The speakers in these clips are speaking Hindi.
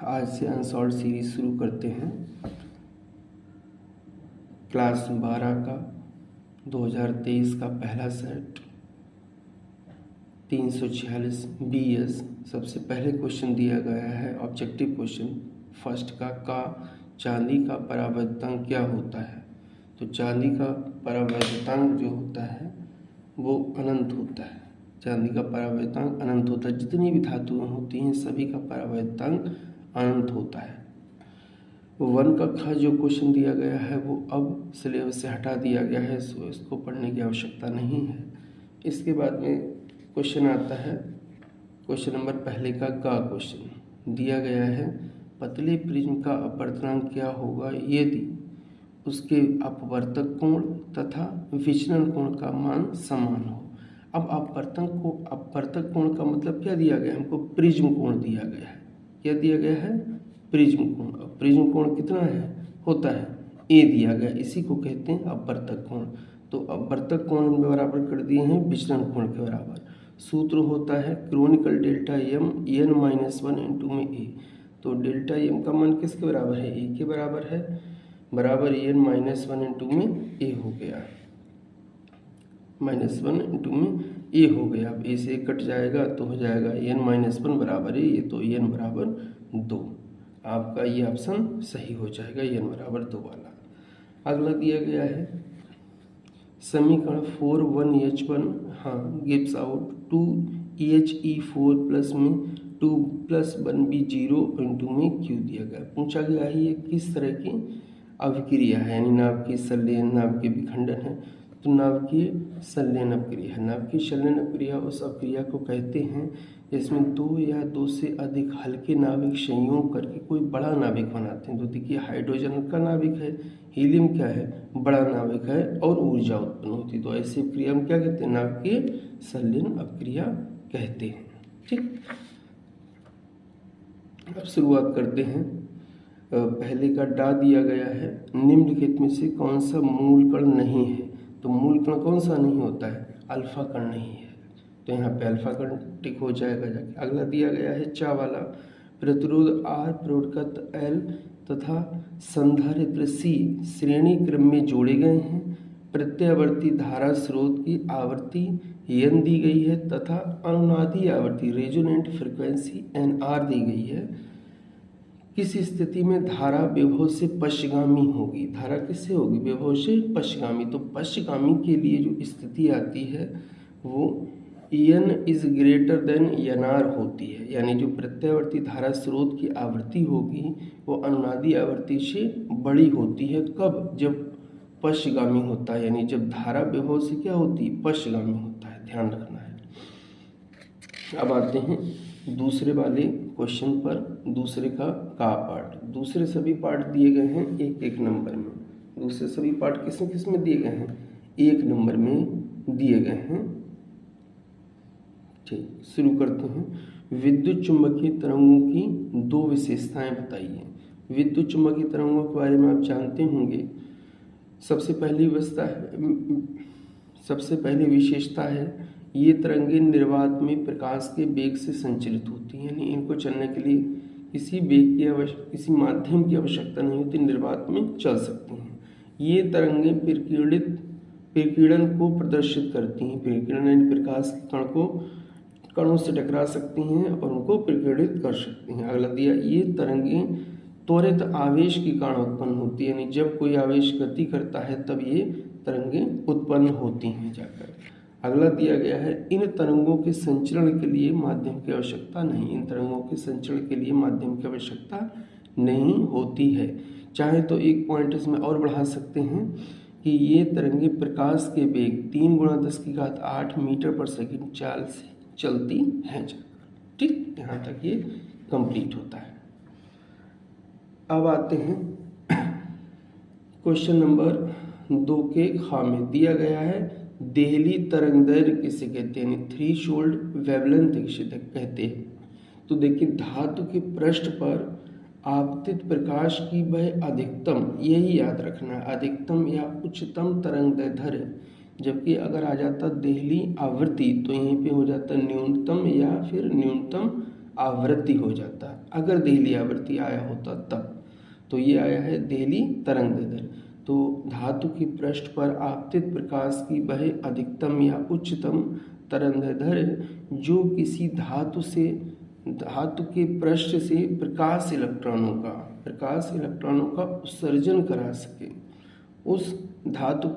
आज से अनसॉल्व सीरीज शुरू करते हैं। क्लास 12 का 2023 का पहला सेट 346 BS। सबसे पहले क्वेश्चन दिया गया है ऑब्जेक्टिव क्वेश्चन फर्स्ट का चांदी का परावर्तनांक क्या होता है। तो चांदी का परावर्तनांक जो होता है वो अनंत होता है। चांदी का परावर्तनांक अनंत होता है। जितनी भी धातुएं होती हैं सभी का परावर्तनांक अनंत होता है। 1 का ख जो क्वेश्चन दिया गया है वो अब सिलेबस से हटा दिया गया है, सो इसको पढ़ने की आवश्यकता नहीं है। इसके बाद में क्वेश्चन आता है क्वेश्चन नंबर पहले का क्वेश्चन दिया गया है पतले प्रिज्म का अपवर्तनांक क्या होगा यदि उसके अपवर्तक कोण तथा विचलन कोण का मान समान हो। अब अपवर्तक कोण का मतलब क्या दिया गया है, हमको प्रिज्म कोण दिया गया है। क्या दिया गया है? प्रिज्म कोण। प्रिज्म कोण कितना है होता है ए दिया गया, इसी को कहते हैं अपवर्तक कोण। तो अपवर्तक कोण हम बराबर कर दिए हैं विचलन कोण के बराबर। सूत्र होता है chronicle delta M n-1 into में ए। तो डेल्टा एम का मान किसके बराबर है? ए के बराबर है, बराबर n-1 इंटू में ए हो गया, -1 इंटू में ए हो गया। अब ए से कट जाएगा तो हो जाएगा n-1 बराबर है ये, तो n बराबर 2। आपका ये ऑप्शन सही हो जाएगा, n बराबर 2 वाला। अगला दिया गया है समीकरण 4(1H1) gives out 2He4 plus में 2 + 1B 0 इंटू में Q दिया गया। पूछा गया है ये किस तरह की अभिक्रिया है, यानी नाभिकीय संलयन नाभिकीय विखंडन है। तो नाभिकीय संलयन अपक्रिया है। नाभिकीय संलयन अपक्रिया उस अपक्रिया को कहते हैं जिसमें 2 या 2 से अधिक हल्के नाभिक संयोग करके कोई बड़ा नाभिक बनाते हैं। तो देखिए हाइड्रोजन का नाभिक है, हीलियम क्या है, बड़ा नाभिक है और ऊर्जा उत्पन्न होती है। तो ऐसी अपक्रिया हम क्या कहते हैं? नाभिकीय संलयन अपक्रिया कहते हैं। ठीक, अब शुरुआत करते हैं। पहले का डा दिया गया है निम्नलिखित में से कौन सा मूल कण नहीं है। तो मूल कण कौन सा नहीं होता है? अल्फा कण नहीं है, तो यहाँ पे अल्फा कण टिक हो जाएगा जाके। अगला दिया गया है चा वाला प्रतिरोध R, प्रेरकत्व L तथा संधारित्र C श्रेणी क्रम में जोड़े गए हैं। प्रत्यावर्ती धारा स्रोत की आवृत्ति n दी गई है तथा अनुनादी आवृत्ति रेजोनेंट फ्रीक्वेंसी NR दी गई है। किस स्थिति में धारा विभव से पश्चगामी होगी? धारा किससे होगी? विभव से पश्चगामी। तो पश्चगामी के लिए जो स्थिति आती है वो n is greater than NR होती है, यानी जो प्रत्यावर्ती धारा स्रोत की आवृत्ति होगी वो अनुनादी आवृत्ति से बड़ी होती है। कब? जब पश्चगामी होता है, यानी जब धारा विभव से क्या होती है? पश्चगामी होता है, ध्यान रखना है। अब आते हैं दूसरे वाले क्वेश्चन पर। दूसरे का पार्ट, दूसरे सभी पार्ट दिए गए हैं एक एक नंबर में। दूसरे सभी पार्ट किस में दिए गए हैं? 1 नंबर में दिए गए हैं। ठीक, शुरू करते हैं। विद्युत चुंबकीय तरंगों की 2 विशेषताएं बताइए। विद्युत चुंबकीय तरंगों के बारे में आप जानते होंगे। सबसे पहली विशेषता है ये तरंगे निर्वात में प्रकाश के वेग से संचरित होती हैं, यानी इनको चलने के लिए किसी माध्यम की आवश्यकता नहीं होती, निर्वात में चल सकती हैं। ये तरंगे प्रकीर्णन को प्रदर्शित करती हैं। प्रकीर्णन यानी प्रकाश के कणों से टकरा सकती हैं और उनको प्रकीर्णित कर सकती हैं। अगला दिया ये तरंगे त्वरित आवेश के कारण उत्पन्न होती है, यानी जब कोई आवेश गति करता है तब ये तरंगे उत्पन्न होती हैं जाकर। अगला दिया गया है इन तरंगों के संचरण के लिए माध्यम की आवश्यकता नहीं। इन तरंगों के संचरण के लिए माध्यम की आवश्यकता नहीं होती है। चाहे तो एक पॉइंट इसमें और बढ़ा सकते हैं कि ये तरंगे प्रकाश के वेग 3 × 10⁸ मीटर पर सेकंड चाल से चलती हैं जाकर। ठीक, यहाँ तक ये कंप्लीट होता है। अब आते हैं क्वेश्चन नंबर 2 के ख में दिया गया है देहली तरंगदैर्घ्य किसे कहते हैं? थ्रीशोल्ड वेवलेंथ किसे कहते हैं? तो देखिए धातु के पृष्ठ पर आपतित प्रकाश की वह अधिकतम, यही याद रखना है, अधिकतम या उच्चतम तरंगदैर्घ्य। जबकि अगर आ जाता देहली आवृत्ति तो यहीं पे हो जाता न्यूनतम या फिर न्यूनतम आवृत्ति हो जाता है। अगर देहली आवृत्ति आया होता तब, तो ये आया है देहली तरंग दैर्ध्य। तो धातु के पृष्ठ पर आपतित प्रकाश की वह अधिकतम या उच्चतम तरंग दैर्ध्य जो किसी धातु के पृष्ठ से प्रकाश इलेक्ट्रॉनों का उत्सर्जन करा सके, उस धातु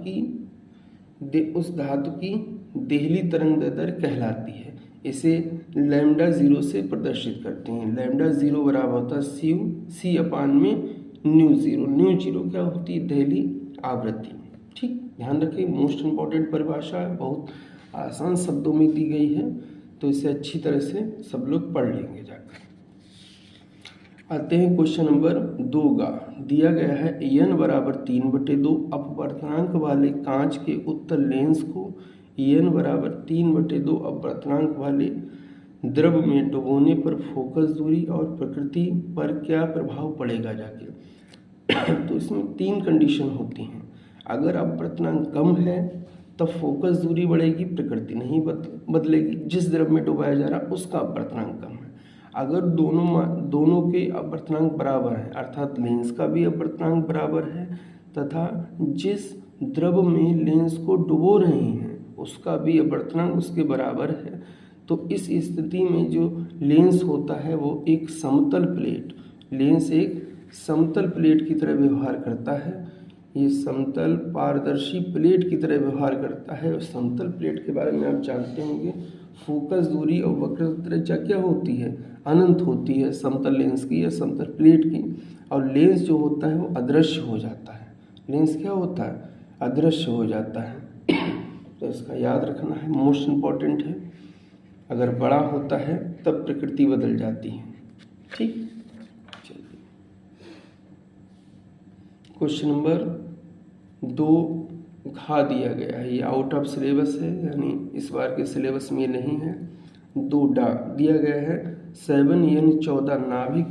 की देहली तरंग दैर्ध्य कहलाती है। इसे लैम्डा 0 से प्रदर्शित करते हैं। लैम्डा 0 बराबर होता है सी अपान में न्यू जीरो क्या होती है? देहली आवृत्ति। ठीक, ध्यान रखें, मोस्ट इम्पॉर्टेंट परिभाषा है, बहुत आसान शब्दों में दी गई है, तो इसे अच्छी तरह से सब लोग पढ़ लेंगे जाकर। आते हैं क्वेश्चन नंबर 2 का। दिया गया है n बराबर 3/2 अपवर्तनांक वाले कांच के उत्तल लेंस को n बराबर 3/2 अपवर्तनांक वाले द्रव में डुबोने पर फोकस दूरी और प्रकृति पर क्या प्रभाव पड़ेगा जाके। तो इसमें 3 कंडीशन होती हैं। अगर अपवर्तनांक कम है तब फोकस दूरी बढ़ेगी, प्रकृति नहीं बदलेगी। जिस द्रव में डुबाया जा रहा है उसका अपवर्तनांक कम है। अगर दोनों के अपवर्तनांक बराबर हैं, अर्थात लेंस का भी अपवर्तनांक बराबर है तथा जिस द्रव में लेंस को डुबो रहे हैं उसका भी अपवर्तनांक उसके बराबर है, तो इस स्थिति में जो लेंस होता है वो एक समतल प्लेट की तरह व्यवहार करता है। ये समतल पारदर्शी प्लेट की तरह व्यवहार करता है। और समतल प्लेट के बारे में आप जानते होंगे, फोकस दूरी और वक्रता त्रिज्या क्या होती है? अनंत होती है समतल लेंस की या समतल प्लेट की। और लेंस जो होता है वो अदृश्य हो जाता है। लेंस क्या होता है? अदृश्य हो जाता है। तो इसका याद रखना है, मोस्ट इम्पॉर्टेंट है। अगर बड़ा होता है तब प्रकृति बदल जाती है। ठीक, चलिए क्वेश्चन नंबर 2 घा दिया गया है। ये आउट ऑफ सिलेबस है, यानी इस बार के सिलेबस में नहीं है। 2 डा दिया गया है 7n14 नाभिक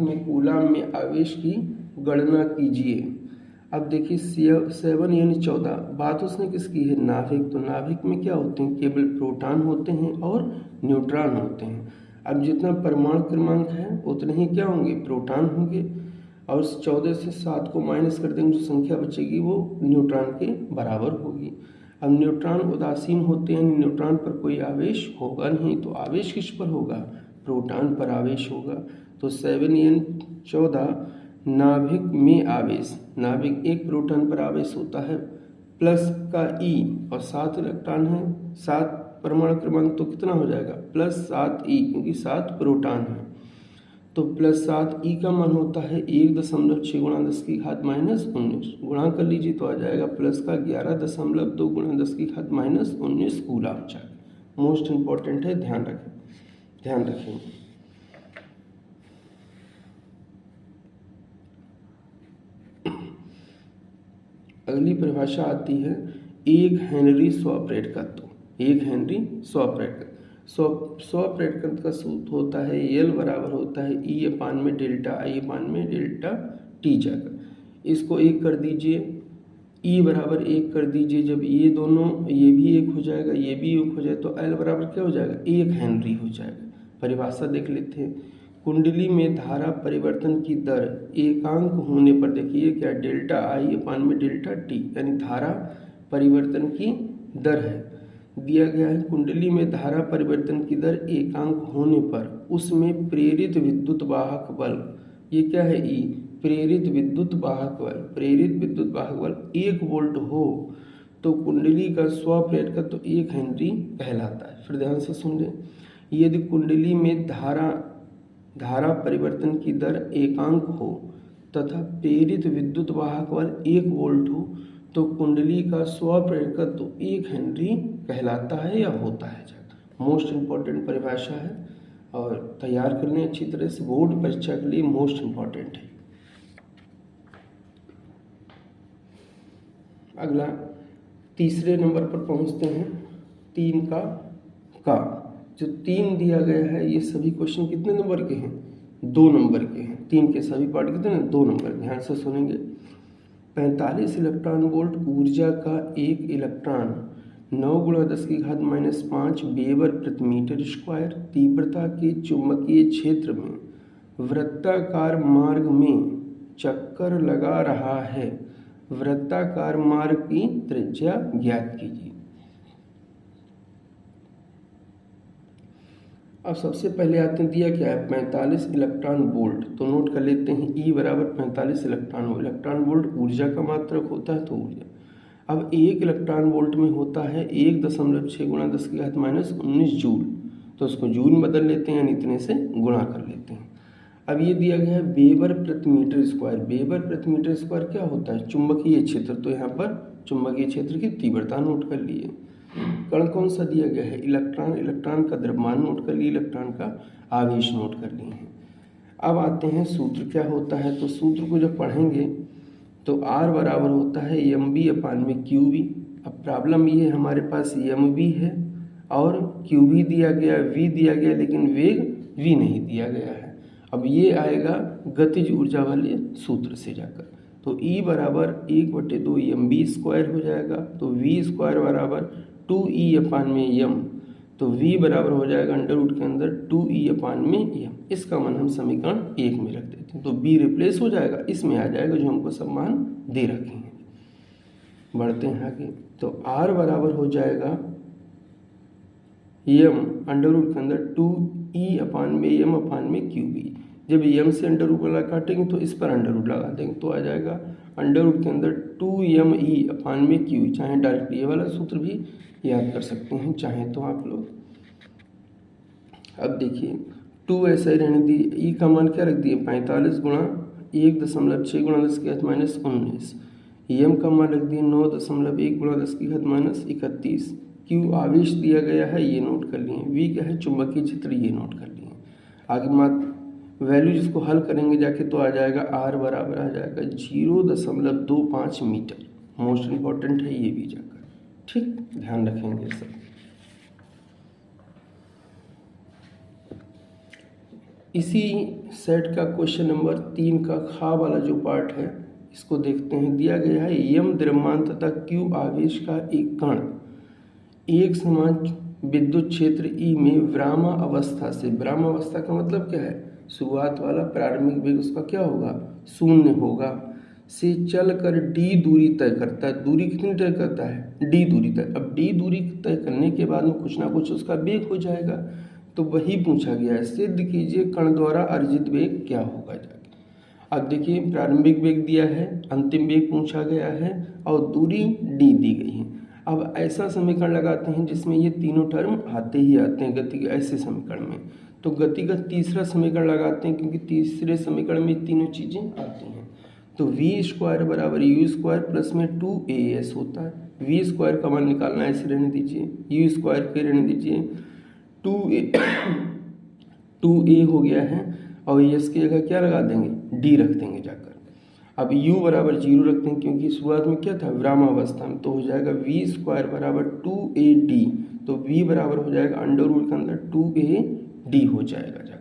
में कूलाम में आवेश की गणना कीजिए। अब देखिए 7n14 बात उसने किसकी है? नाभिक। तो नाभिक में क्या होते हैं? केवल प्रोटॉन होते हैं और न्यूट्रॉन होते हैं। अब जितना परमाणु क्रमांक है उतने ही क्या होंगे? प्रोटॉन होंगे। और 14 से 7 को माइनस कर देंगे, जो संख्या बचेगी वो न्यूट्रॉन के बराबर होगी। अब न्यूट्रॉन उदासीन होते हैं, न्यूट्रॉन पर कोई आवेश होगा नहीं, तो आवेश किस पर होगा? प्रोटॉन पर आवेश होगा। तो 7n14 नाभिक में आवेश, नाभिक एक प्रोटॉन पर आवेश होता है प्लस का E और 7 इलेक्ट्रॉन है, 7 परमाणु क्रमांक, तो कितना हो जाएगा? +7E, क्योंकि 7 प्रोटॉन है। तो +7E का मान होता है 1.6 × 10⁻⁻19। गुणा कर लीजिए तो आ जाएगा प्लस का 11.2 × 10⁻⁻19 कूलाम चार्ज। मोस्ट इम्पॉर्टेंट है, ध्यान रखें। अगली परिभाषा आती है 1 हेनरी स्वप्रेरकत्व। 1 हेनरी स्वप्रेरकत्व का सूत्र होता है L बराबर होता है E/I/ΔT जाकर। इसको 1 कर दीजिए, E बराबर 1 कर दीजिए। जब ये दोनों, ये भी 1 हो जाएगा, ये भी 1 हो जाए, तो L बराबर क्या हो जाएगा? 1 हेनरी हो जाएगा। परिभाषा देख लेते हैं। कुंडली में धारा परिवर्तन की दर एकांक होने पर, देखिए क्या? ΔI/ΔT, यानी धारा परिवर्तन की दर है। दिया गया है कुंडली में धारा परिवर्तन की दर एकांक होने पर उसमें प्रेरित विद्युत वाहक बल, ये क्या है? E, प्रेरित विद्युत वाहक बल 1 वोल्ट हो तो कुंडली का स्वप्रेरकत्व 1 हेनरी कहलाता है। फिर ध्यान से सुन लें। यदि कुंडली में धारा परिवर्तन की दर एकांक हो तथा प्रेरित विद्युत वाहक बल 1 वोल्ट हो तो कुंडली का स्वप्रेरकत्व 1 हेनरी कहलाता है या होता है। मोस्ट इम्पॉर्टेंट परिभाषा है और तैयार कर लें अच्छी तरह से, बोर्ड परीक्षा के लिए मोस्ट इम्पॉर्टेंट है। अगला तीसरे नंबर पर पहुंचते हैं। 3 का जो 3 दिया गया है, ये सभी क्वेश्चन कितने नंबर के हैं? 2 नंबर के हैं। 3 के सभी पार्ट कितने? 2 नंबर। ध्यान से सुनेंगे। 45 इलेक्ट्रॉन वोल्ट ऊर्जा का एक इलेक्ट्रॉन 9 × 10⁻⁻5 वेबर प्रति मीटर स्क्वायर तीव्रता के चुंबकीय क्षेत्र में वृत्ताकार मार्ग में चक्कर लगा रहा है। वृत्ताकार मार्ग की त्रिज्या ज्ञात कीजिए। अब सबसे पहले आते हैं, दिया क्या है 45 इलेक्ट्रॉन वोल्ट। तो नोट कर लेते हैं E बराबर 45 इलेक्ट्रॉन वोल्ट। इलेक्ट्रॉन वोल्ट ऊर्जा का मात्रक होता है, तो ऊर्जा। अब 1 इलेक्ट्रॉन वोल्ट में होता है 1.6 × 10⁻⁻19 जूल। तो उसको जूल में बदल लेते हैं, यानी इतने से गुणा कर लेते हैं। अब ये दिया गया है वेबर प्रति मीटर स्क्वायर। वेबर प्रति मीटर स्क्वायर क्या होता है? चुंबकीय क्षेत्र। तो यहाँ पर चुंबकीय क्षेत्र की तीव्रता नोट कर लिए। कण कौन सा दिया गया है? इलेक्ट्रॉन। इलेक्ट्रॉन का द्रव्यमान नोट कर लिए, इलेक्ट्रॉन का आवेश नोट कर लिए हैं। अब आते हैं सूत्र क्या होता है। तो सूत्र को जब पढ़ेंगे तो R बराबर होता है mv/qv। अब प्रॉब्लम ये है, हमारे पास mv है और qv दिया गया, v दिया गया, लेकिन वेग v नहीं दिया गया है। अब ये आएगा गतिज ऊर्जा वाले सूत्र से जाकर। तो E बराबर 1/2 mv² हो जाएगा। तो v² बराबर 2E/m। तो v बराबर हो जाएगा अंडर रूट के अंदर 2E/m। इसका मान हम समीकरण 1 में रख देते हैं। तो b रिप्लेस हो जाएगा, इसमें आ जाएगा जो हमको सब मान दे रखे हैं। बढ़ते हैं आगे। तो R बराबर हो जाएगा m अंडर रूट के अंदर 2E/m/qv। जब m से अंडर रूट वाला काटेंगे तो इस पर अंडर रूट लगा देंगे, तो आ जाएगा अंडर रूट के अंदर 2me/q। चाहे डायरेक्ट ये वाला सूत्र भी याद कर सकते हैं चाहे तो आप लोग। अब देखिए 2 ऐसा ही रहने दिए। ई का मान क्या रख दिए? 45 × 1.6 × 10⁻19। एम का मान रख दिए 9.1 × 10⁻31। क्यू आवेश दिया गया है, ये नोट कर लिए। वी क्या है? चुंबकीय क्षेत्र, ये नोट कर लिए। आगे मात्र वैल्यू जिसको हल करेंगे जाके तो आ जाएगा R बराबर आ जाएगा 0.25 मीटर। मोस्ट इम्पॉर्टेंट है ये भी जाकर, ठीक, ध्यान रखेंगे सब। इसी सेट का क्वेश्चन नंबर 3 का खा वाला जो पार्ट है इसको देखते हैं। दिया गया है m द्रव्यमान तथा q आवेश का एक कण एक समान विद्युत क्षेत्र E में विरामावस्था से, विरामावस्था का मतलब क्या है? शुरुआत वाला प्रारंभिक वेग उसका क्या होगा? 0 होगा, से चलकर d दूरी तय करता है। दूरी कितनी तय करता है? d दूरी तय। अब d दूरी तय करने के बाद में कुछ ना कुछ उसका वेग हो जाएगा, तो वही पूछा गया है। सिद्ध कीजिए कण द्वारा अर्जित वेग क्या होगा जाके। अब देखिए प्रारंभिक वेग दिया है, अंतिम वेग पूछा गया है और दूरी d दी गई है। अब ऐसा समीकरण लगाते हैं जिसमें ये तीनों टर्म आते ही आते हैं गति के ऐसे समीकरण में। तो गति का तीसरा समीकरण लगाते हैं, क्योंकि तीसरे समीकरण में तीनों चीज़ें आती हैं। तो v² बराबर u² प्लस में 2as होता है। v² का मान निकालना है, ऐसे रहने दीजिए, u² के रहने दीजिए 2a हो गया है, और s की जगह क्या लगा देंगे? d रख देंगे जाकर। अब u बराबर 0 रखते हैं, क्योंकि शुरुआत में क्या था? विरामावस्था में। तो हो जाएगा v² बराबर 2ad। तो v बराबर हो जाएगा अंडर रूट के अंदर 2ad हो जाएगा जाकर।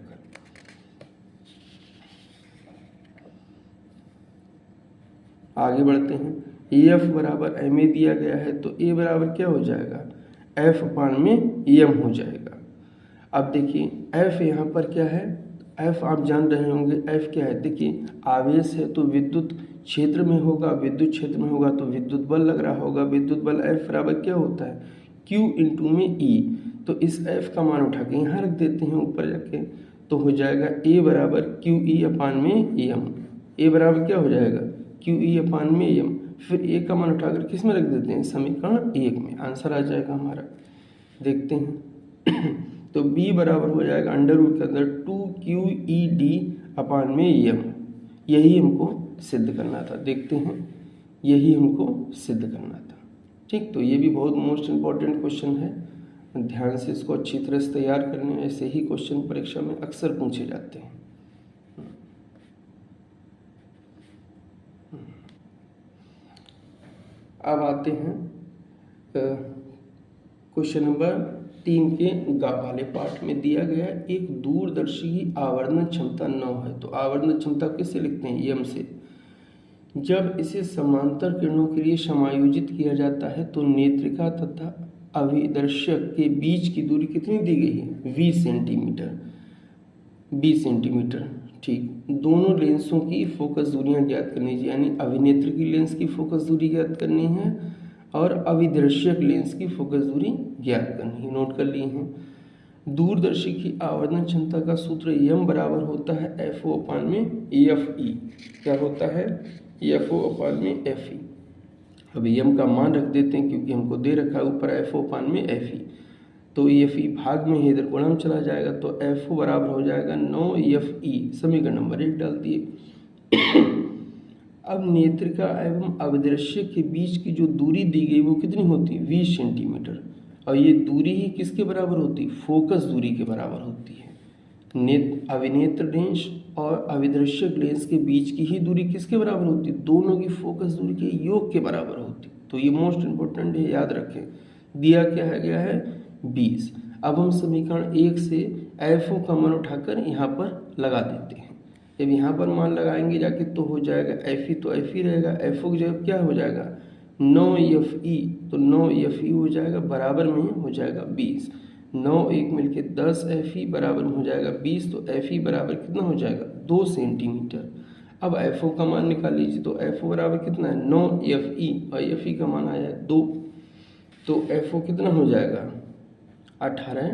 आगे बढ़ते हैं। F बराबर ma दिया गया है, तो a बराबर क्या हो जाएगा? F/m हो जाएगा। अब देखिए F यहाँ पर क्या है? F आप जान रहे होंगे, F क्या है? देखिए आवेश है तो विद्युत क्षेत्र में होगा, विद्युत क्षेत्र में होगा तो विद्युत बल लग रहा होगा। विद्युत बल F बराबर क्या होता है? Q × में E। तो इस F का मान उठा के यहाँ रख देते हैं ऊपर जाके, तो हो जाएगा A बराबर QE/m। A बराबर क्या हो जाएगा? QE/m। फिर A का मान उठाकर किस में रख देते हैं? समीकरण 1 में। आंसर आ जाएगा हमारा। देखते हैं तो B बराबर हो जाएगा अंडर रूट के अंदर 2QED/m। यही हमको सिद्ध करना था। देखते हैं, यही हमको सिद्ध करना था, ठीक। तो ये भी बहुत मोस्ट इम्पॉर्टेंट क्वेश्चन है, ध्यान से इसको अच्छी तरह से तैयार करने। ऐसे ही क्वेश्चन परीक्षा में अक्सर पूछे जाते हैं। अब आते हैं क्वेश्चन नंबर 3 के गा वाले पार्ट में। दिया गया है एक दूरदर्शी की आवर्धन क्षमता 9 है। तो आवर्धन क्षमता किससे लिखते हैं? m से। जब इसे समांतर किरणों के लिए समायोजित किया जाता है तो नेत्रिका तथा अभिदर्शक के बीच की दूरी कितनी दी गई है? 20 सेंटीमीटर। 20 सेंटीमीटर, ठीक। दोनों लेंसों की फोकस दूरियां ज्ञात करनी है, यानी अभिनेत्र की लेंस की फोकस दूरी ज्ञात करनी है और अभिदर्शक लेंस की फोकस दूरी ज्ञात करनी है। नोट कर लिए हैं। दूरदर्शी की आवर्धन क्षमता का सूत्र यम बराबर होता है FO अपान में FE। क्या होता है? FO अपान में FE। अब यम का मान रख देते हैं क्योंकि हमको दे रखा है ऊपर FO अपान में FE, तो FE भाग में इधर गुणा में चला जाएगा तो FO बराबर हो जाएगा 9FE। समीकरण नंबर 1 डाल दिए। अब नेत्रिका एवं अभिदर्शक के बीच की जो दूरी दी गई वो कितनी होती है? 20 सेंटीमीटर। और ये दूरी ही किसके बराबर होती है? फोकस दूरी के बराबर होती है। अभिनेत्र लेंस और अभिदर्शक लेंस के बीच की ही दूरी किसके बराबर होती है? दोनों की फोकस दूरी के योग के बराबर होती है। तो ये मोस्ट इंपॉर्टेंट है, याद रखें। दिया क्या है गया है? 20। अब हम समीकरण 1 से FO का मान उठाकर यहाँ पर लगा देते हैं। जब यहाँ पर मान लगाएंगे जाके तो हो जाएगा FE, तो FE रहेगा। FO की जगह क्या हो जाएगा? 9FE, तो 9FE हो जाएगा, बराबर में हो जाएगा 20। 9 1 मिलके 10 FE बराबर में हो जाएगा 20, तो FE बराबर कितना हो जाएगा? 2 सेंटीमीटर। अब FO का मान निकाल लीजिए, तो FO बराबर कितना है? 9FE, और FE का मान आया 2, तो FO कितना हो जाएगा? 18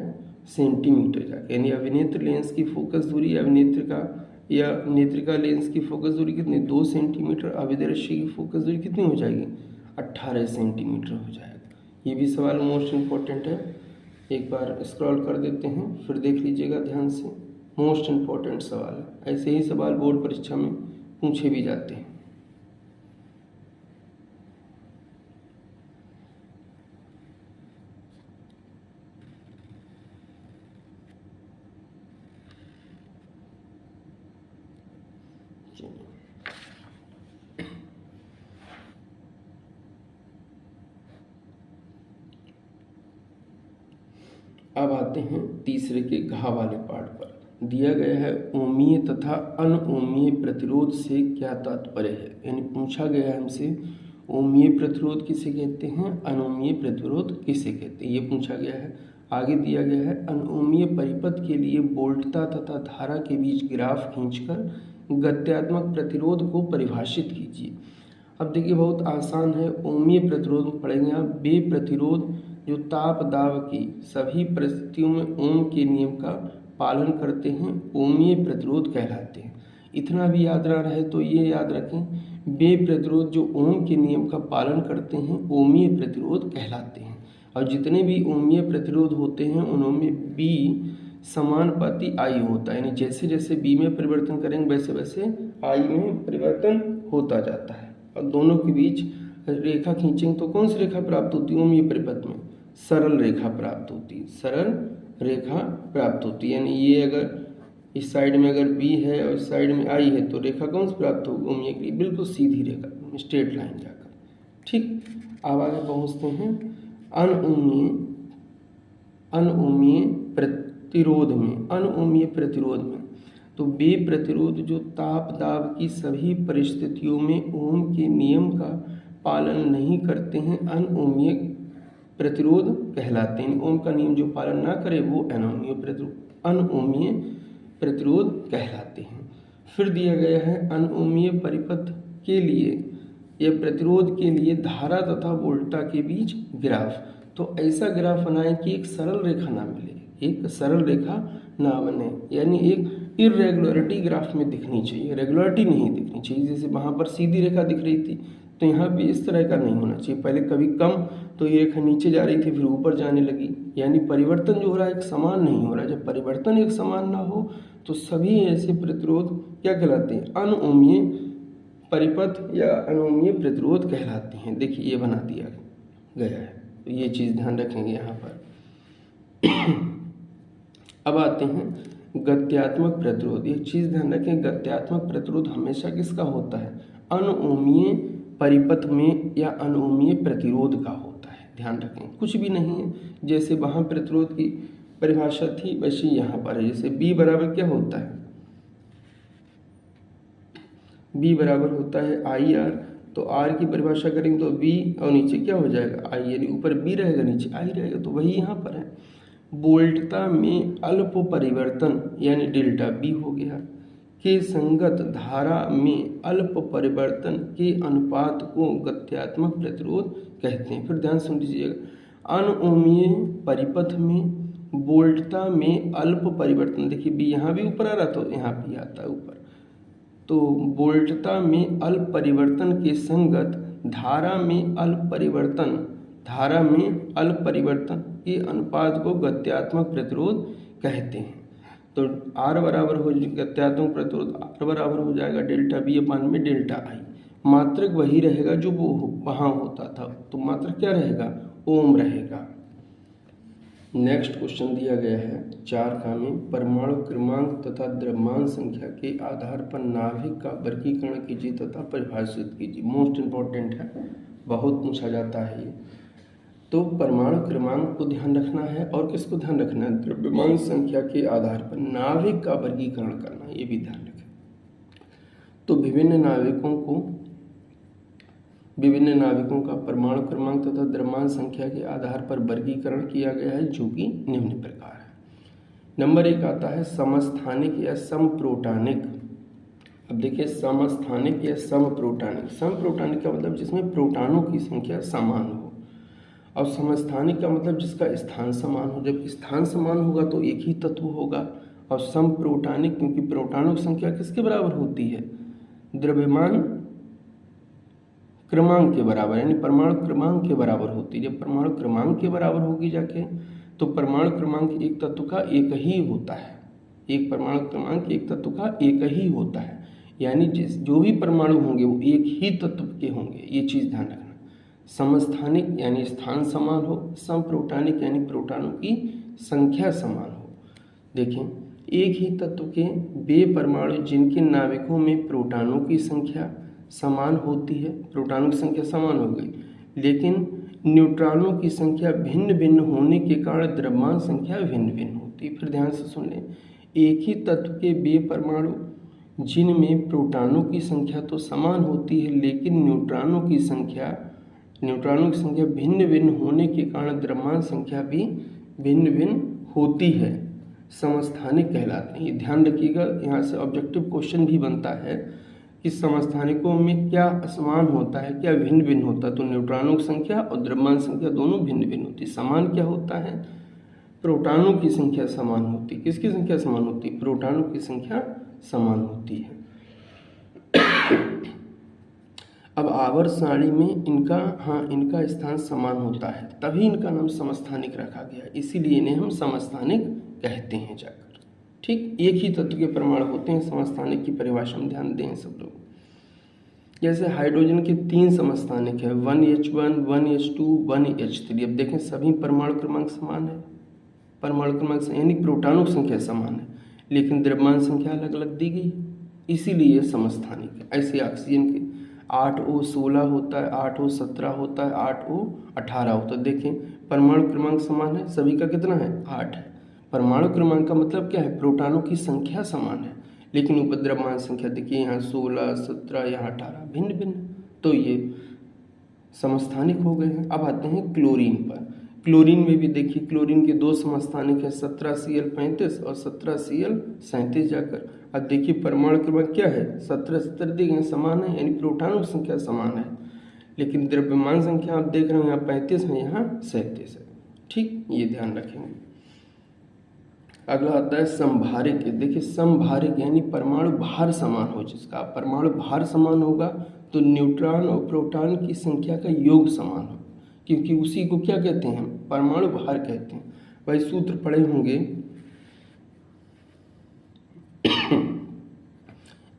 सेंटीमीटर जाके। यानी अभिनेत्र लेंस की फोकस दूरी अभिनेत्र का या नेत्रिका लेंस की फोकस दूरी कितनी? 2 सेंटीमीटर। अभिदर्शी की फोकस दूरी कितनी हो जाएगी? 18 सेंटीमीटर हो जाएगा। ये भी सवाल मोस्ट इम्पोर्टेंट है, एक बार स्क्रॉल कर देते हैं फिर देख लीजिएगा ध्यान से। मोस्ट इम्पोर्टेंट सवाल है, ऐसे ही सवाल बोर्ड परीक्षा में पूछे भी जाते हैं। अब आते हैं तीसरे के घा वाले पार्ट पर। दिया गया है ओमीय तथा अनओमीय प्रतिरोध से क्या तात्पर्य है। यानी पूछा गया है हमसे ओमीय प्रतिरोध किसे कहते हैं, अनओमीय प्रतिरोध किसे कहते हैं, ये पूछा गया है। आगे दिया गया है अनओमीय परिपथ के लिए वोल्टता तथा धारा के बीच ग्राफ खींचकर गत्यात्मक प्रतिरोध को परिभाषित कीजिए। अब देखिए बहुत आसान है। ओमीय प्रतिरोध पढ़ेंगे आप। वे प्रतिरोध जो ताप दाब की सभी परिस्थितियों में ओम के नियम का पालन करते हैं ओमीय प्रतिरोध कहलाते हैं। इतना भी याद ना रहे तो ये याद रखें, वे प्रतिरोध जो ओम के नियम का पालन करते हैं ओमीय प्रतिरोध कहलाते हैं। और जितने भी ओमीय प्रतिरोध होते हैं उनमें बी समानुपाती आई होता है, यानी जैसे जैसे बी में परिवर्तन करेंगे वैसे वैसे आई में परिवर्तन होता जाता है। और दोनों के बीच रेखा खींचेंगे तो कौन सी रेखा प्राप्त होती है? ओमीय परिपथ में सरल रेखा प्राप्त होती है, सरल रेखा प्राप्त होती है। यानी ये अगर इस साइड में अगर बी है और इस साइड में आई है तो रेखा कौन सी प्राप्त होगी? ओमीय के लिए बिल्कुल सीधी रेखा, स्ट्रेट लाइन जाकर। ठीक, अब आगे पहुँचते हैं अनओमीय प्रतिरोध में। अनओमीय प्रतिरोध में तो वे प्रतिरोध जो ताप दाब की सभी परिस्थितियों में ओम के नियम का पालन नहीं करते हैं अनओमीय प्रतिरोध कहलाते हैं। ओम का नियम जो पालन ना करे वो अनओमीय प्रतिरोध कहलाते हैं। फिर दिया गया है अनओमीय परिपथ के लिए या प्रतिरोध के लिए धारा तथा वोल्टता के बीच ग्राफ। तो ऐसा ग्राफ बनाएं कि एक सरल रेखा ना मिले, एक सरल रेखा ना बने, यानी एक इरेगुलरिटी ग्राफ में दिखनी चाहिए, रेगुलरिटी नहीं दिखनी चाहिए। जैसे वहाँ पर सीधी रेखा दिख रही थी तो यहाँ भी इस तरह का नहीं होना चाहिए। पहले कभी कम तो ये रेखा नीचे जा रही थी फिर ऊपर जाने लगी, यानी परिवर्तन जो हो रहा है एक समान नहीं हो रहा। जब परिवर्तन एक समान ना हो तो सभी ऐसे प्रतिरोध क्या कहलाते हैं? अनओमीय परिपथ या अनओमीय प्रतिरोध कहलाते हैं। देखिए ये बना दिया गया है, तो ये चीज़ ध्यान रखेंगे यहाँ पर। अब आते हैं गत्यात्मक प्रतिरोध। एक चीज़ ध्यान रखें, गत्यात्मक प्रतिरोध हमेशा किसका होता है? अनओमीय परिपथ में या अनओमीय प्रतिरोध का होता है। ध्यान रखें, कुछ भी नहीं है। जैसे वहाँ प्रतिरोध की परिभाषा थी वैसे यहाँ पर है। जैसे B बराबर क्या होता है? B बराबर होता है IR, तो आर की परिभाषा करेंगे तो वी और नीचे क्या हो जाएगा आई, यानी ऊपर बी रहेगा नीचे आई रहेगा, तो वही यहाँ पर है। बोल्टता में अल्प परिवर्तन यानी डेल्टा बी हो गया के संगत धारा में अल्प परिवर्तन के अनुपात को गत्यात्मक प्रतिरोध कहते हैं। फिर ध्यान सुन लीजिएगा, अनओमीय परिपथ में बोल्टता में अल्प परिवर्तन, देखिए बी यहाँ भी ऊपर आ रहा तो यहाँ भी आता है ऊपर, तो बोल्टता में अल्प परिवर्तन के संगत धारा में अल्प परिवर्तन के अनुपात को गत्यात्मक प्रतिरोध कहते हैं। तो R बराबर हो गत्यात्मक प्रतिरोध R बराबर हो जाएगा डेल्टा बी अपान में डेल्टा आई। मात्रक वही रहेगा जो वो वहाँ होता था, तो मात्रक क्या रहेगा, ओम रहेगा। नेक्स्ट क्वेश्चन दिया गया है 4 का में, परमाणु क्रमांक तथा द्रव्यमान संख्या के आधार पर नाभिक का वर्गीकरण कीजिए तथा परिभाषित कीजिए। मोस्ट इम्पॉर्टेंट है, बहुत पूछा जाता है ये। तो परमाणु क्रमांक को ध्यान रखना है और किसको ध्यान रखना है, द्रव्यमान संख्या के आधार पर नाभिक का वर्गीकरण करना, ये भी ध्यान रखें। तो विभिन्न नाविकों का परमाणु क्रमांक तथा द्रव्यमान संख्या के आधार पर वर्गीकरण किया गया है, जो कि निम्न प्रकार है। नंबर 1 आता है समस्थानिक या समप्रोटानिक। अब देखिए समस्थानिक या समप्रोटानिक, समप्रोटानिक का मतलब जिसमें प्रोटॉनों की संख्या समान हो, और समस्थानिक का मतलब जिसका स्थान समान हो। जब स्थान समान होगा तो एक ही तत्व होगा, और समप्रोटानिक क्योंकि प्रोटॉनों की संख्या किसके बराबर होती है, द्रव्यमान क्रमांक के बराबर, यानी परमाणु क्रमांक के बराबर होती है। जब परमाणु क्रमांक के बराबर होगी जाके तो परमाणु क्रमांक एक तत्व का एक ही होता है, एक परमाणु क्रमांक एक तत्व का एक ही होता है, यानी जो भी परमाणु होंगे वो एक ही तत्व के होंगे, ये चीज़ ध्यान रखना। समस्थानिक यानी स्थान समान हो, समप्रोटानिक यानी प्रोटॉनों की संख्या समान हो। देखें एक ही तत्व के वे परमाणु जिनके नाविकों में प्रोटॉनों की संख्या समान होती है, प्रोटॉनों की संख्या समान हो गई, लेकिन न्यूट्रॉनों की संख्या भिन्न भिन्न होने के कारण द्रव्यमान संख्या भिन्न भिन्न होती है। फिर ध्यान से सुन लें, एक ही तत्व के वे परमाणु जिनमें प्रोटॉनों की संख्या तो समान होती है, लेकिन न्यूट्रॉनों की संख्या भिन्न भिन्न होने के कारण द्रव्यमान संख्या भी भिन्न भिन्न होती है, समस्थानिक कहलाते हैं। ये ध्यान रखिएगा, यहाँ से ऑब्जेक्टिव क्वेश्चन भी बनता है कि समस्थानिकों में क्या असमान होता है, क्या भिन्न भिन्न होता है। तो न्यूट्रॉनों की संख्या और द्रव्यमान संख्या दोनों भिन्न भिन्न होती है। समान क्या होता है, प्रोटॉनों की संख्या समान होती है। किसकी संख्या समान होती है, प्रोटॉनों की संख्या समान होती है। अब आवर्त सारणी में इनका स्थान समान होता है, तभी इनका नाम समस्थानिक रखा गया, इसीलिए इन्हें हम समस्थानिक कहते हैं जाकर। ठीक, एक ही तत्व के परमाणु होते हैं। समस्थानिक की परिभाषा में ध्यान दें सब लोग। जैसे हाइड्रोजन के 3 समस्थानिक है, 1H1, 1H2, 1H3। अब देखें सभी परमाणु क्रमांक समान है, परमाणु क्रमांक यानी प्रोटॉनों की संख्या समान है, लेकिन द्रव्यमान संख्या अलग अलग दी गई, इसीलिए समस्थानिक है। ऐसे ऑक्सीजन के 8O16 होता है, 8O17 होता है, 8O18 होता है। देखें परमाणु क्रमांक समान है, सभी का कितना है, 8 है। परमाणु क्रमांक का मतलब क्या है, प्रोटॉनों की संख्या समान है, लेकिन ऊपर द्रव्यमान संख्या देखिए यहाँ 16, 17, यहाँ 18 भिन्न भिन्न, तो ये समस्थानिक हो गए हैं। अब आते हैं क्लोरीन पर। क्लोरीन में भी देखिए क्लोरीन के 2 समस्थानिक है, 17Cl35 और 17Cl37 जाकर। अब देखिए परमाणु क्रमांक क्या है, 17 17 दिए गए समान है, यानी प्रोटॉनों की संख्या समान है, लेकिन द्रव्यमान संख्या आप देख रहे हो यहाँ 35 है, यहाँ 37 है। ठीक, ये ध्यान रखेंगे। अगला आता है समभारिक। देखिए समभारिक यानी परमाणु भार समान हो, जिसका परमाणु भार समान होगा तो न्यूट्रॉन और प्रोटॉन की संख्या का योग समान हो, क्योंकि उसी को क्या कहते हैं, परमाणु भार कहते हैं। भाई सूत्र पढ़े होंगे,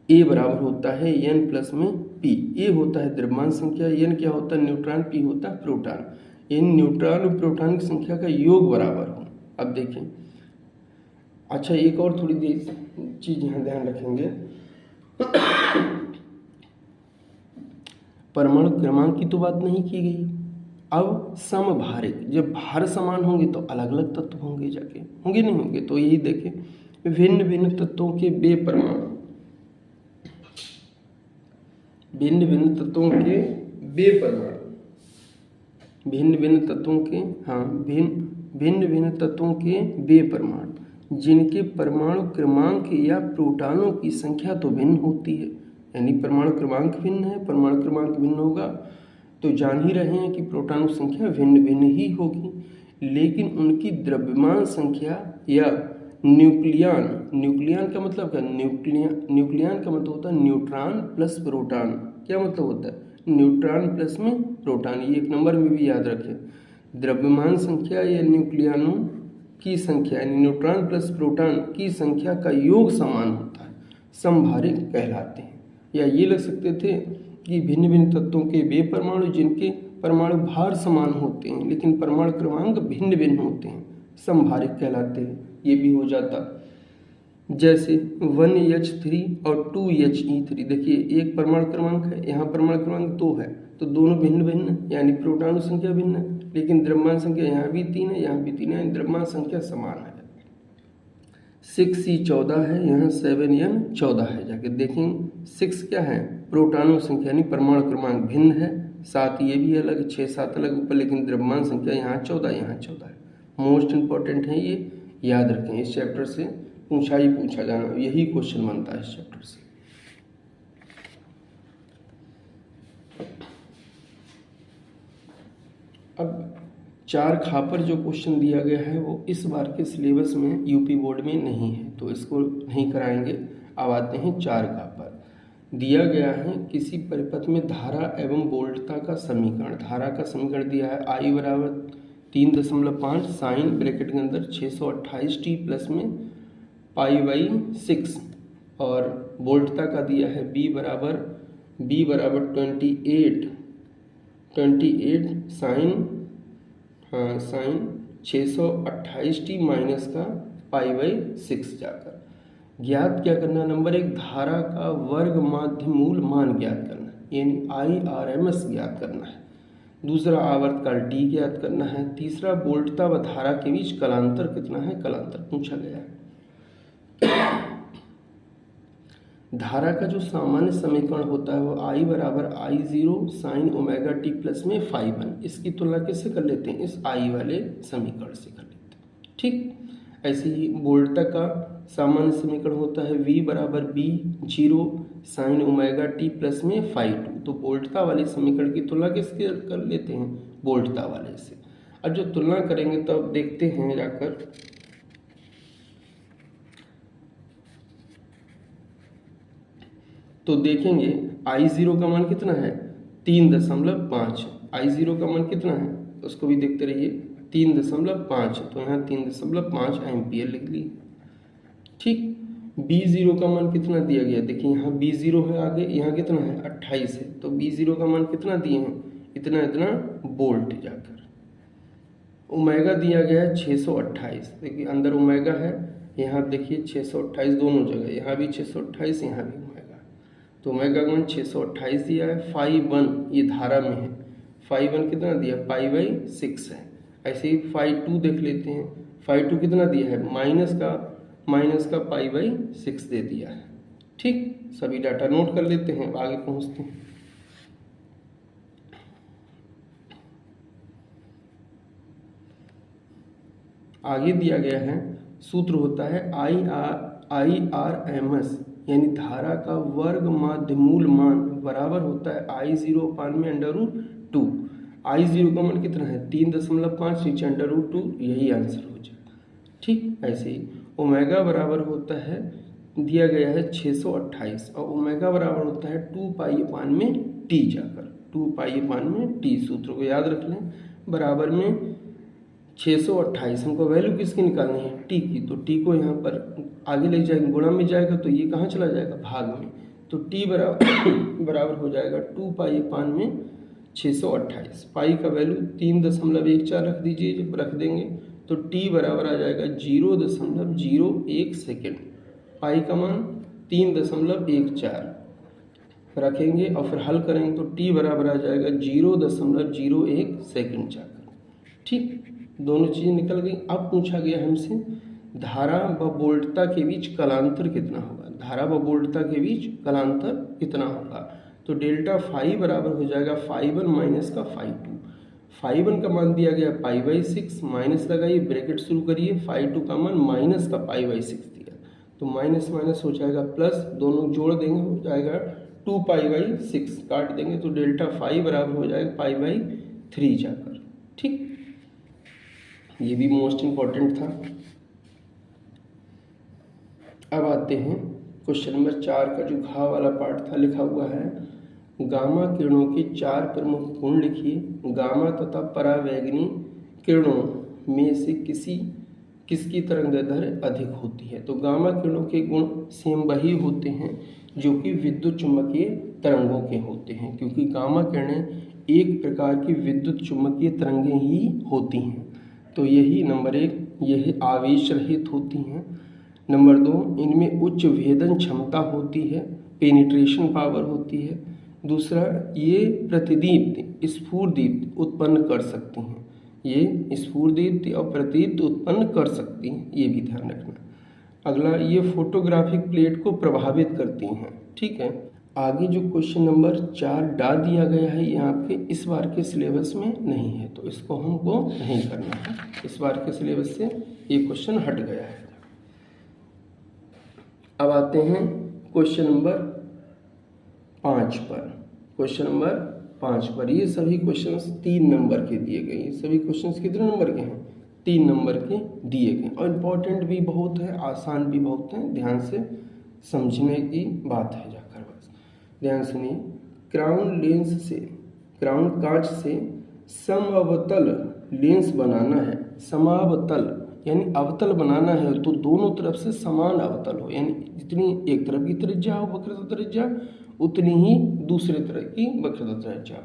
ए बराबर होता है n प्लस में p। ए होता है द्रव्यमान संख्या, n क्या होता है न्यूट्रॉन, p होता है प्रोटॉन। इन न्यूट्रॉन और प्रोटॉन की संख्या का योग बराबर हो। अब देखें, अच्छा एक और थोड़ी देर चीज यहाँ ध्यान रखेंगे, परमाणु क्रमांक की तो बात नहीं की गई। अब समभारिक, जब भार समान होंगे तो अलग अलग तत्व होंगे जाके, होंगे नहीं होंगे, तो यही देखें भिन्न भिन्न तत्वों के वे भिन्न भिन्न तत्वों के वे परमाणु, भिन्न भिन्न तत्वों के, हाँ, भिन्न भिन्न तत्वों के वे परमाणु जिनके परमाणु क्रमांक या प्रोटॉनों की संख्या तो भिन्न होती है, यानी परमाणु क्रमांक भिन्न है, परमाणु क्रमांक भिन्न होगा तो जान ही रहे हैं कि प्रोटॉनों संख्या भिन्न भिन्न ही होगी, लेकिन उनकी द्रव्यमान संख्या या न्यूक्लियन का मतलब क्या, न्यूक्लियन का मतलब होता है न्यूट्रॉन प्लस प्रोटॉन। क्या मतलब होता है, न्यूट्रॉन प्लस में प्रोटॉन। ये 1 नंबर में भी याद रखें। द्रव्यमान संख्या या न्यूक्लियनों की संख्या यानी न्यूट्रॉन प्लस प्रोटॉन की संख्या का योग समान होता है, समभारिक कहलाते हैं। या ये लग सकते थे कि भिन्न भिन्न तत्वों के वे परमाणु जिनके परमाणु भार समान होते हैं लेकिन परमाणु क्रमांक भिन्न भिन्न होते हैं, समभारिक कहलाते हैं। ये भी हो जाता, जैसे 1H3 और 2He3। देखिए एक परमाणु क्रमांक है, यहाँ परमाणु क्रमांक 2 है, तो दोनों भिन्न भिन्न यानी प्रोटॉन संख्या भिन्न है, लेकिन द्रव्यमान संख्या यहाँ भी 3 है, यहाँ भी 3 है, यानी द्रव्यमान संख्या समान है। 6C14 है, यहाँ 7N14 है। जाके देखेंगे 6 क्या है, प्रोटॉनों संख्या यानी परमाणु क्रमांक भिन्न है, 7 ये भी अलग, 6-7 अलग ऊपर, लेकिन द्रव्यमान संख्या यहाँ 14, यहाँ 14 है। मोस्ट इंपॉर्टेंट है, ये याद रखें। इस चैप्टर से पूछा ही पूछा जाना, यही क्वेश्चन बनता है इस चैप्टर से। अब 4 खापर जो क्वेश्चन दिया गया है वो इस बार के सिलेबस में यूपी बोर्ड में नहीं है, तो इसको नहीं कराएंगे। अब आते हैं 4 खापर। दिया गया है किसी परिपथ में धारा एवं वोल्टता का समीकरण। धारा का समीकरण दिया है I बराबर 3.5 साइन ब्रैकेट के अंदर 628t प्लस में π/6, और वोल्टता का दिया है B बराबर 28 साइन 628t माइनस का π/6 जाकर। ज्ञात क्या करना, नंबर 1 धारा का वर्ग माध्य मूल मान ज्ञात करना यानी IRMS ज्ञात करना है। दूसरा आवर्तकाल T ज्ञात करना है। तीसरा वोल्टता व धारा के बीच कलांतर कितना है, कलांतर पूछा गया है। धारा का जो सामान्य समीकरण होता है वो I बराबर I0 sine omega t plus में φ1। इसकी तुलना किससे कर लेते हैं, इस I वाले समीकरण से कर लेते हैं। ठीक ऐसे ही वोल्टता का सामान्य समीकरण होता है V बराबर B0 sine omega t plus में φ2। तो वोल्टता वाले समीकरण की तुलना किसके कर लेते हैं, वोल्टता वाले से। अब जो तुलना करेंगे तो अब देखते हैं जाकर, तो देखेंगे I0 का मान कितना है 3.5। I0 का मान कितना है उसको भी देखते रहिए, 3.5, तो यहाँ 3.5 एम्पियर लिख ली। ठीक, B0 का मान कितना दिया गया, देखिए यहाँ B0 है, आगे यहाँ कितना है 28 है, तो B0 का मान कितना दिए हैं, इतना इतना वोल्ट जाकर। ओमेगा दिया गया है 628, देखिए अंदर ओमेगा है, यहाँ देखिए 628 दोनों जगह, यहाँ भी 628 यहाँ भी ओमेगा, तो ओमेगा का मान 628 दिया है। φ1 ये धारा में है, φ1 कितना दिया π/6 है। ऐसे ही φ2 देख लेते हैं, φ2 कितना दिया है माइनस का π/6 दे दिया है। ठीक, सभी डाटा नोट कर लेते हैं, आगे पहुंचते हैं। आगे दिया गया है सूत्र होता है IRMS यानी धारा का वर्ग माध्य मूल मान बराबर होता है I0 पान में √2। I0 का मान कितना है 3.5 नीचे √2, यही आंसर हो जाएगा। ठीक, ऐसे ही ओमेगा बराबर होता है, दिया गया है 628 और ओमेगा बराबर होता है 2π/t जाकर 2π/t। सूत्र को याद रख लें, बराबर में 628, हमको वैल्यू किसकी निकालनी है t की, तो t को यहाँ पर आगे ले जाएंगे, गुणा में जाएगा तो ये कहाँ चला जाएगा भाग में, तो t बराबर हो जाएगा 2π/628। पाई का वैल्यू 3.14 रख दीजिए, जब रख देंगे तो t बराबर आ जाएगा 0.01 सेकेंड। पाई का मान 3.14 रखेंगे और फिर हल करेंगे तो t बराबर आ जाएगा 0.01 सेकेंड जाकर। ठीक, दोनों चीज़ें निकल गई। अब पूछा गया हमसे धारा व वोल्टता के बीच कलांतर कितना होगा, धारा व वोल्टता के बीच कलांतर कितना होगा। तो डेल्टा फाई बराबर हो जाएगा फाई वन माइनस का फाई टू। फाई वन का मान दिया गया पाई बाई सिक्स, माइनस लगाइए, ब्रैकेट शुरू करिए, फाई टू का मान माइनस का पाई बाई सिक्स दिया, तो माइनस माइनस हो जाएगा प्लस, दोनों जोड़ देंगे हो जाएगा टू पाई बाई सिक्स, काट देंगे तो डेल्टा फाई बराबर हो जाएगा पाई बाई थ्री जाकर। ठीक, ये भी मोस्ट इम्पॉर्टेंट था। अब आते हैं क्वेश्चन नंबर 4 का जो घाव वाला पार्ट था, लिखा हुआ है गामा किरणों के 4 प्रमुख गुण लिखिए। गामा तथा परावैंगनी किरणों में से किसकी तरंगदैर्ध्य अधिक होती है? तो गामा किरणों के गुण सेम वही होते हैं जो कि विद्युत चुम्बकीय तरंगों के होते हैं, क्योंकि गामा किरणें एक प्रकार की विद्युत चुम्बकीय तरंगें ही होती हैं। तो यही नंबर 1, यही आवेश रहित होती हैं। नंबर 2, इनमें उच्च भेदन क्षमता होती है, पेनिट्रेशन पावर होती है। दूसरा, ये प्रतिदीप्ति स्फुरदीप्ति उत्पन्न कर सकती हैं, ये स्फुरदीप्ति और प्रतिदीप्ति उत्पन्न कर सकती हैं, ये भी ध्यान रखना। अगला, ये फोटोग्राफिक प्लेट को प्रभावित करती हैं। ठीक है, आगे जो क्वेश्चन नंबर 4 डाल दिया गया है, ये आपके इस बार के सिलेबस में नहीं है, तो इसको हमको नहीं करना है, इस बार के सिलेबस से ये क्वेश्चन हट गया है। अब आते हैं क्वेश्चन नंबर 5 पर। क्वेश्चन नंबर 5 पर ये सभी क्वेश्चंस 3 नंबर के दिए गए हैं। सभी क्वेश्चंस कितने नंबर के हैं? 3 नंबर के दिए गए, और इम्पोर्टेंट भी बहुत है, आसान भी बहुत है, ध्यान से समझने की बात है जाकर, बस ध्यान सुनिए। क्राउन कांच से समअवतल लेंस बनाना है। समावतल यानी अवतल बनाना है, तो दोनों तरफ से समान अवतल हो, यानी जितनी एक तरफ की त्रिज्या हो वक्रता त्रिज्या, उतनी ही दूसरे तरह की वक्रता त्रिज्या।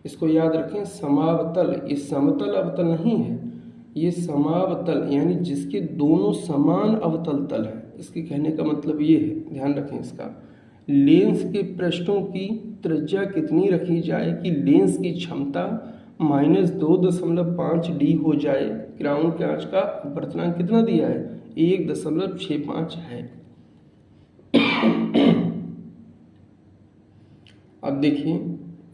इसको याद रखें, समावतल, ये समतल अवतल नहीं है, ये समावतल यानी जिसके दोनों समान अवतल तल है, इसके कहने का मतलब ये है, ध्यान रखें इसका। लेंस के पृष्ठों की त्रिज्या कितनी रखी जाए कि लेंस की क्षमता -2.5 डी हो जाए। क्राउन कांच का अपवर्तनांक कितना दिया है? 1.65 है। अब देखिए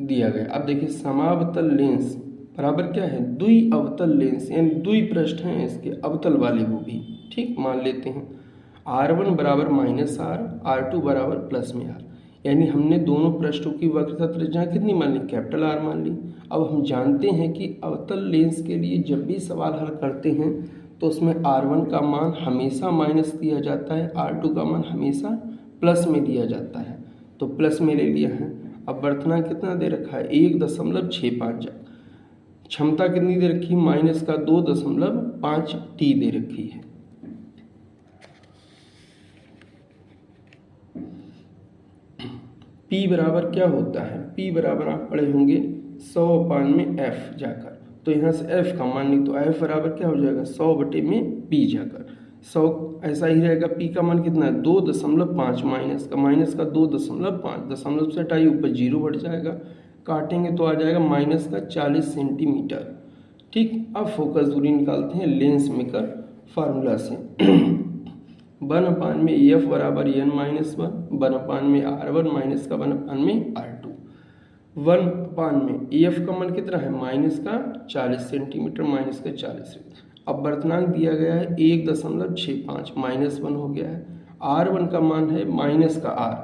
दिया गया, अब देखिए समावतल लेंस बराबर क्या है? द्वि अवतल लेंस, यानी द्वि पृष्ठ हैं इसके, अवतल वाले वो भी। ठीक, मान लेते हैं R1 बराबर -R, R2 बराबर प्लस में R, यानी हमने दोनों पृष्ठों की वक्रता त्रिज्या कितनी मान ली? कैपिटल R मान ली। अब हम जानते हैं कि अवतल लेंस के लिए जब भी सवाल हल करते हैं तो उसमें R1 का मान हमेशा माइनस दिया जाता है, R2 का मान हमेशा प्लस में दिया जाता है, तो प्लस में ले लिया है। अब अपवर्तनांक कितना दे रखा है? 1.65। क्षमता कितनी दे रखी? -2.5 टी दे रखी है। P बराबर क्या होता है? P बराबर आप पढ़े होंगे 100/F जाकर, तो यहाँ से F का मान नहीं, तो F बराबर क्या हो जाएगा? 100/P जाकर, 100 ऐसा ही रहेगा। P का मान कितना है? 2.5, माइनस का 2.5, दशमलव से हटाइए, ऊपर 0 बढ़ जाएगा, काटेंगे तो आ जाएगा -40 सेंटीमीटर। ठीक, अब फोकस दूरी निकालते हैं लेंस मेकर फार्मूला से। 1/F बराबर n-1, 1/R1 माइनस का 1/R2। 1/F का मान कितना है? -40 सेंटीमीटर, -40। अब अपवर्तनांक दिया गया है 1.65, -1 हो गया है। R1 का मान है माइनस का R,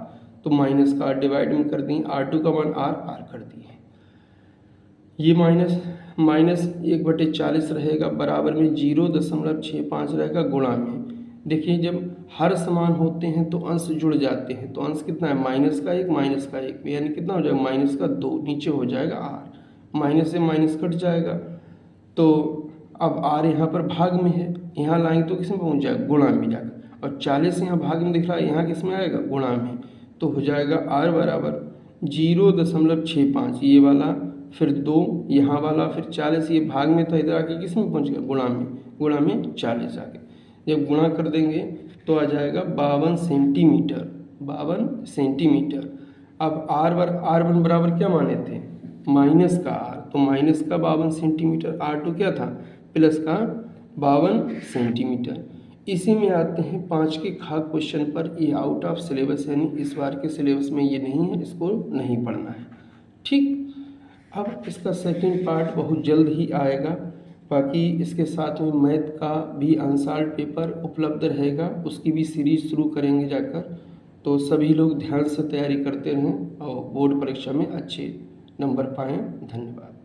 तो माइनस का R डिवाइड में कर दिए, R2 का मान R कर दिए। ये -1/40 रहेगा, बराबर में 0.65 रहेगा, गुणा में। देखिए जब हर समान होते हैं तो अंश जुड़ जाते हैं, तो अंश कितना है? -1, यानी कितना हो जाएगा? -2, नीचे हो जाएगा R, माइनस से माइनस कट जाएगा, तो अब R यहाँ पर भाग में है, यहाँ लाएंगे तो किस में पहुँच जाएगा? गुणा में जाकर, और 40 यहाँ भाग में दिख रहा है, यहाँ किस में आएगा? गुणा में, तो हो जाएगा R बराबर 0.65, ये वाला, फिर 2 यहाँ वाला, फिर 40, ये भाग में था, इधर आके किस में पहुँच गया? गुणा में 40 आके जब गुणा कर देंगे तो आ जाएगा 52 सेंटीमीटर। अब R1 बराबर क्या माने थे? माइनस का R, तो माइनस का 52 सेंटीमीटर, R2 क्या था? प्लस का 52 सेंटीमीटर। इसी में आते हैं 5 के खा क्वेश्चन पर। ये आउट ऑफ सिलेबस यानी इस बार के सिलेबस में ये नहीं है, इसको नहीं पढ़ना है। ठीक, अब इसका सेकंड पार्ट बहुत जल्द ही आएगा। बाकी इसके साथ में मैथ का भी अनसॉल्व पेपर उपलब्ध रहेगा, उसकी भी सीरीज शुरू करेंगे जाकर। तो सभी लोग ध्यान से तैयारी करते रहें और बोर्ड परीक्षा में अच्छे नंबर पाएँ। धन्यवाद।